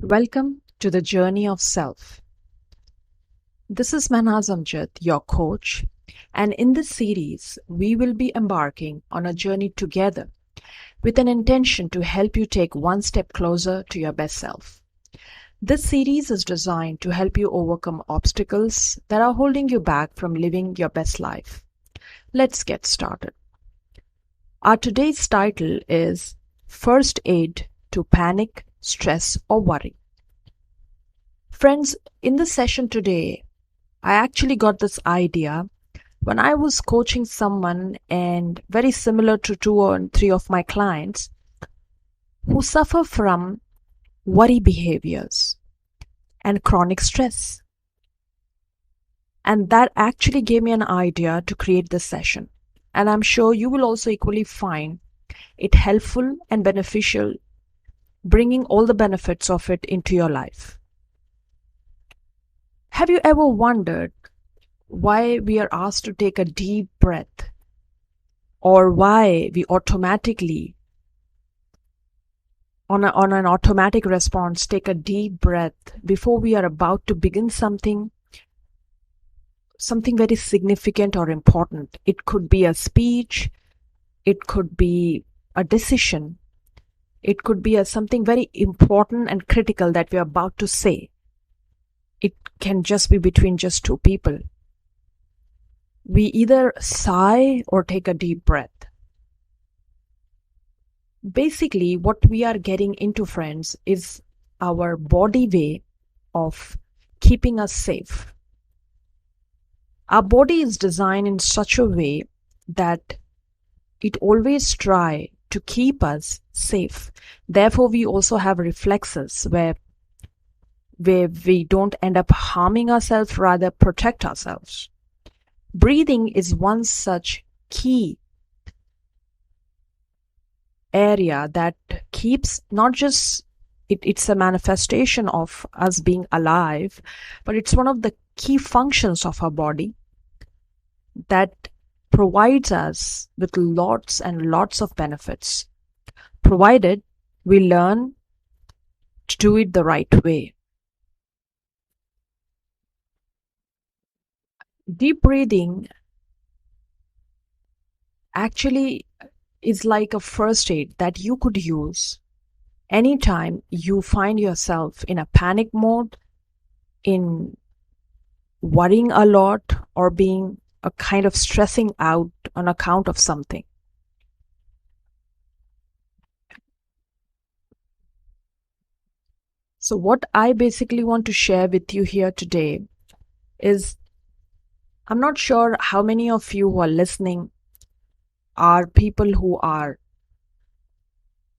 Welcome to the Journey of Self. This is Manaz Amjad, your coach, and in this series, we will be embarking on a journey together with an intention to help you take one step closer to your best self. This series is designed to help you overcome obstacles that are holding you back from living your best life. Let's get started. Our today's title is First Aid to Panic, Stress, or Worry. Friends, in this session today, I actually got this idea when I was coaching someone, and very similar to 2 or 3 of my clients who suffer from worry behaviors and chronic stress. And that actually gave me an idea to create this session. And I'm sure you will also equally find it helpful and beneficial, bringing all the benefits of it into your life. Have you ever wondered why we are asked to take a deep breath, or why we automatically, on an automatic response, take a deep breath before we are about to begin something very significant or important? It could be a speech, it could be a decision, it could be something very important and critical that we are about to say. It can just be between just two people. We either sigh or take a deep breath. Basically, what we are getting into, friends, is our body way of keeping us safe. Our body is designed in such a way that it always tries to keep us safe. Therefore, we also have reflexes where we don't end up harming ourselves, rather protect ourselves. Breathing is one such key area that keeps not just it's a manifestation of us being alive, but it's one of the key functions of our body that provides us with lots and lots of benefits, provided we learn to do it the right way. Deep breathing actually is like a first aid that you could use anytime you find yourself in a panic mode, in worrying a lot, or being a kind of stressing out on account of something. So what I basically want to share with you here today is, I'm not sure how many of you who are listening are people who are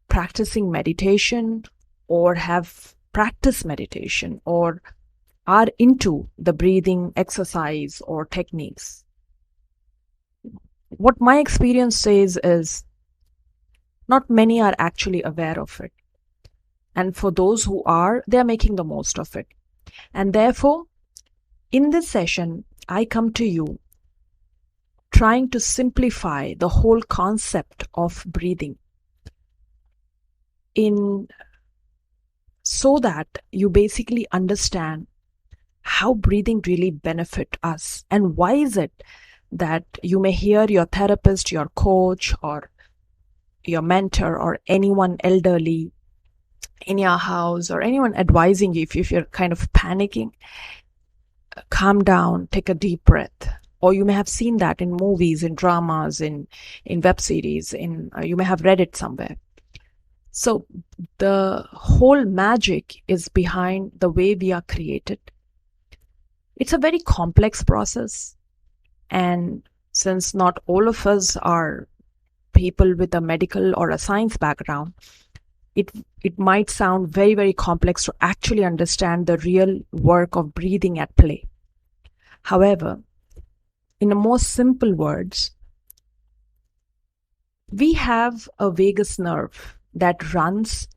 practicing meditation or have practiced meditation or are into the breathing exercise or techniques. What my experience says is not many are actually aware of it. And for those who are, they are making the most of it. And therefore, in this session, I come to you trying to simplify the whole concept of breathing so that you basically understand how breathing really benefits us, and why is it that you may hear your therapist, your coach, or your mentor, or anyone elderly in your house, or anyone advising you if you're kind of panicking, calm down, take a deep breath. Or you may have seen that in movies, in dramas, in web series, you may have read it somewhere. So the whole magic is behind the way we are created. It's a very complex process, and since not all of us are people with a medical or a science background, it might sound very, very complex to actually understand the real work of breathing at play. However, in the most simple words, we have a vagus nerve that runs.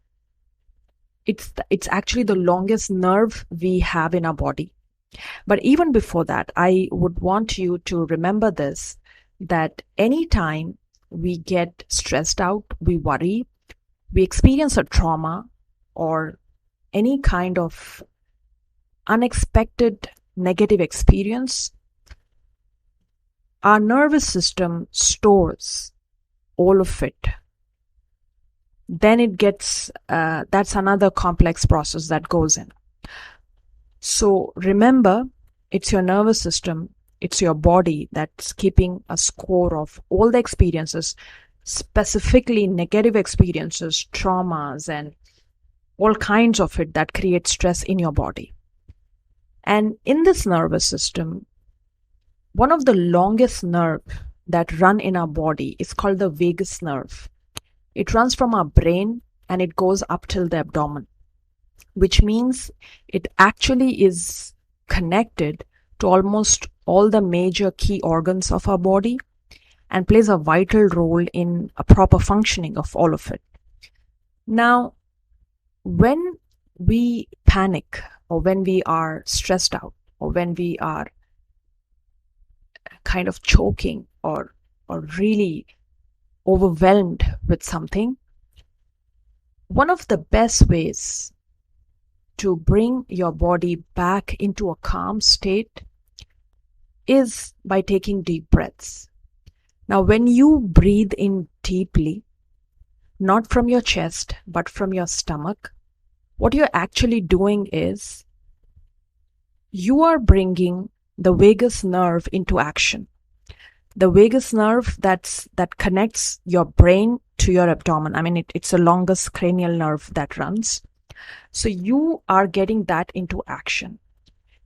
It's actually the longest nerve we have in our body. But even before that, I would want you to remember this, that anytime we get stressed out, we worry, we experience a trauma, or any kind of unexpected negative experience, our nervous system stores all of it. Then it gets, that's another complex process that goes in. So remember, it's your nervous system, it's your body that's keeping a score of all the experiences, specifically negative experiences, traumas, and all kinds of it that create stress in your body. And in this nervous system, one of the longest nerve that run in our body is called the vagus nerve. It runs from our brain and it goes up till the abdomen, which means it actually is connected to almost all the major key organs of our body and plays a vital role in a proper functioning of all of it. Now, when we panic, or when we are stressed out, or when we are kind of choking or really overwhelmed with something, one of the best ways to bring your body back into a calm state is by taking deep breaths. Now, when you breathe in deeply, not from your chest, but from your stomach, what you're actually doing is you are bringing the vagus nerve into action. The vagus nerve that connects your brain to your abdomen. I mean, it's the longest cranial nerve that runs. So you are getting that into action.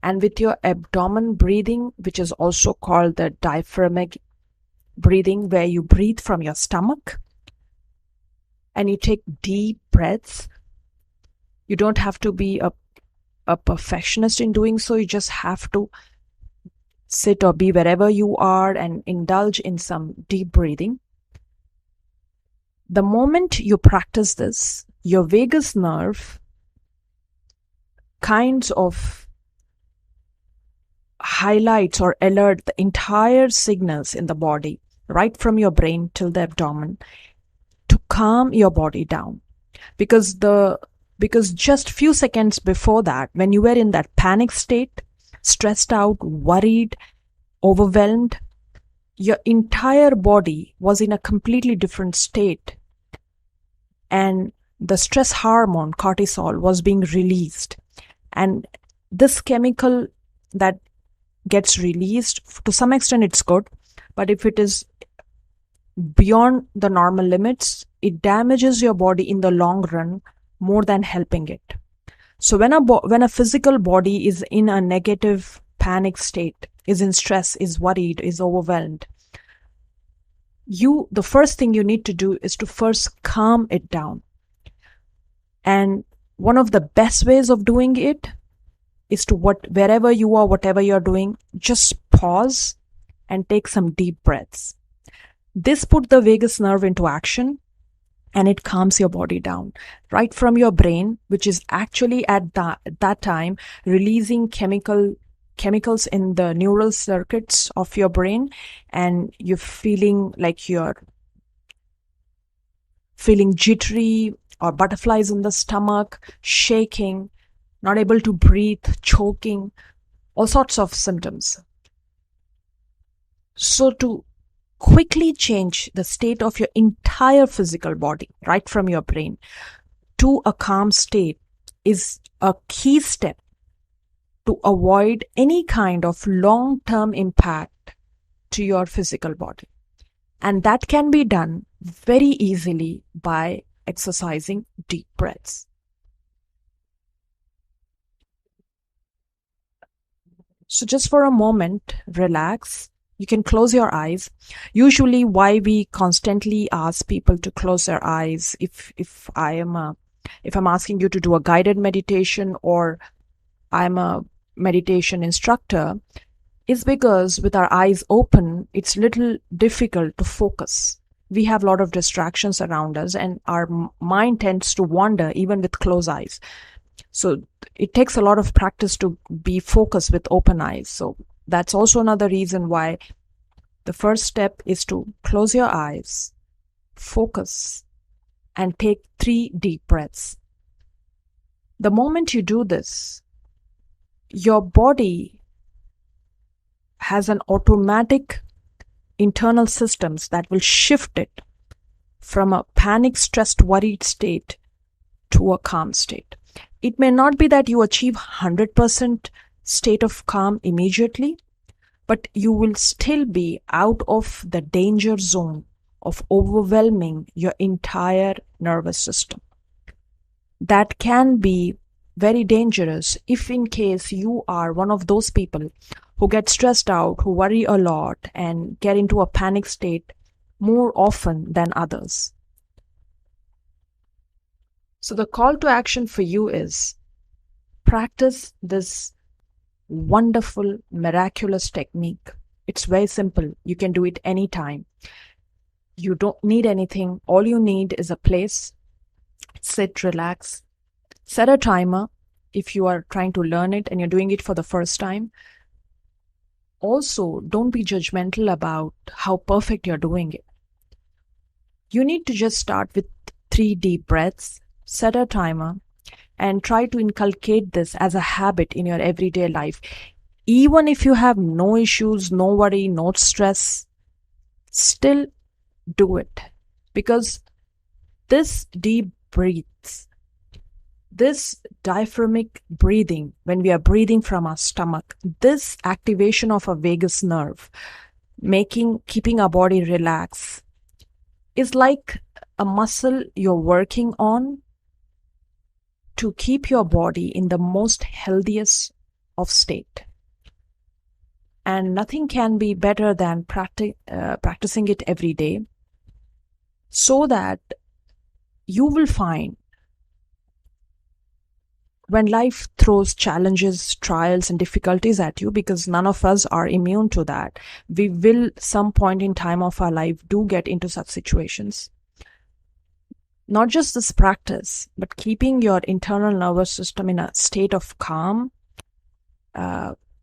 And with your abdomen breathing, which is also called the diaphragmatic breathing, where you breathe from your stomach and you take deep breaths. You don't have to be a perfectionist in doing so. You just have to sit or be wherever you are and indulge in some deep breathing. The moment you practice this, your vagus nerve kinds of highlights or alert the entire signals in the body, right from your brain till the abdomen, to calm your body down. Because just few seconds before that, when you were in that panic state, stressed out, worried, overwhelmed, your entire body was in a completely different state. And the stress hormone, cortisol, was being released. And this chemical that gets released, to some extent it's good, but if it is beyond the normal limits, it damages your body in the long run more than helping it. So when a physical body is in a negative panic state, is in stress, is worried, is overwhelmed, the first thing you need to do is to first calm it down. And one of the best ways of doing it is to wherever you are, whatever you're doing, just pause and take some deep breaths. This puts the vagus nerve into action and it calms your body down right from your brain, which is actually at that time releasing chemicals in the neural circuits of your brain, and you're feeling like you're feeling jittery or butterflies in the stomach, shaking, not able to breathe, choking, all sorts of symptoms. So to quickly change the state of your entire physical body, right from your brain, to a calm state is a key step to avoid any kind of long-term impact to your physical body. And that can be done very easily by exercising deep breaths. So just for a moment, relax. You can close your eyes. Usually why we constantly ask people to close their eyes if I'm asking you to do a guided meditation or I'm a meditation instructor, is because with our eyes open, it's little difficult to focus. We have a lot of distractions around us and our mind tends to wander even with closed eyes. So it takes a lot of practice to be focused with open eyes. So that's also another reason why the first step is to close your eyes, focus, and take 3 deep breaths. The moment you do this, your body has an automatic internal systems that will shift it from a panic, stressed, worried state to a calm state. It may not be that you achieve 100% state of calm immediately, but you will still be out of the danger zone of overwhelming your entire nervous system. That can be very dangerous if in case you are one of those people who get stressed out, who worry a lot and get into a panic state more often than others. So the call to action for you is practice this wonderful, miraculous technique. It's very simple. You can do it anytime. You don't need anything. All you need is a place. Sit, relax, set a timer if you are trying to learn it and you're doing it for the first time. Also, don't be judgmental about how perfect you're doing it. You need to just start with 3 deep breaths, set a timer, and try to inculcate this as a habit in your everyday life. Even if you have no issues, no worry, no stress, still do it. Because this deep breaths, this diaphragmatic breathing, when we are breathing from our stomach, this activation of a vagus nerve, keeping our body relaxed, is like a muscle you're working on to keep your body in the most healthiest of state. And nothing can be better than practicing it every day, so that you will find when life throws challenges, trials, and difficulties at you, because none of us are immune to that, we will some point in time of our life do get into such situations. Not just this practice, but keeping your internal nervous system in a state of calm,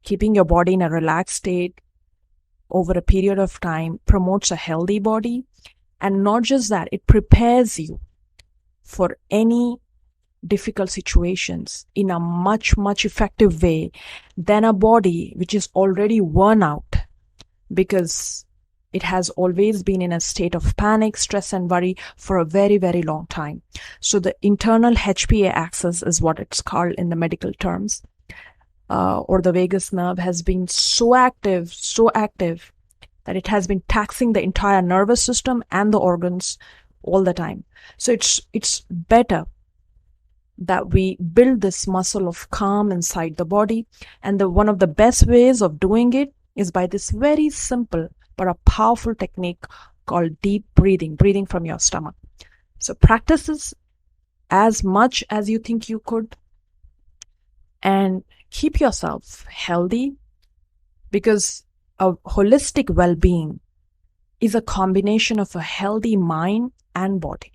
keeping your body in a relaxed state over a period of time promotes a healthy body. And not just that, it prepares you for any difficult situations in a much, much effective way than a body which is already worn out because it has always been in a state of panic, stress, and worry for a very, very long time. So the internal HPA axis is what it's called in the medical terms, or the vagus nerve has been so active that it has been taxing the entire nervous system and the organs all the time. So it's better that we build this muscle of calm inside the body. And one of the best ways of doing it is by this very simple but a powerful technique called deep breathing from your stomach. So practice this as much as you think you could and keep yourself healthy, because a holistic well-being is a combination of a healthy mind and body.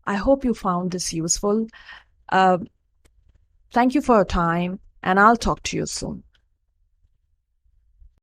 I hope you found this useful. Thank you for your time, and I'll talk to you soon.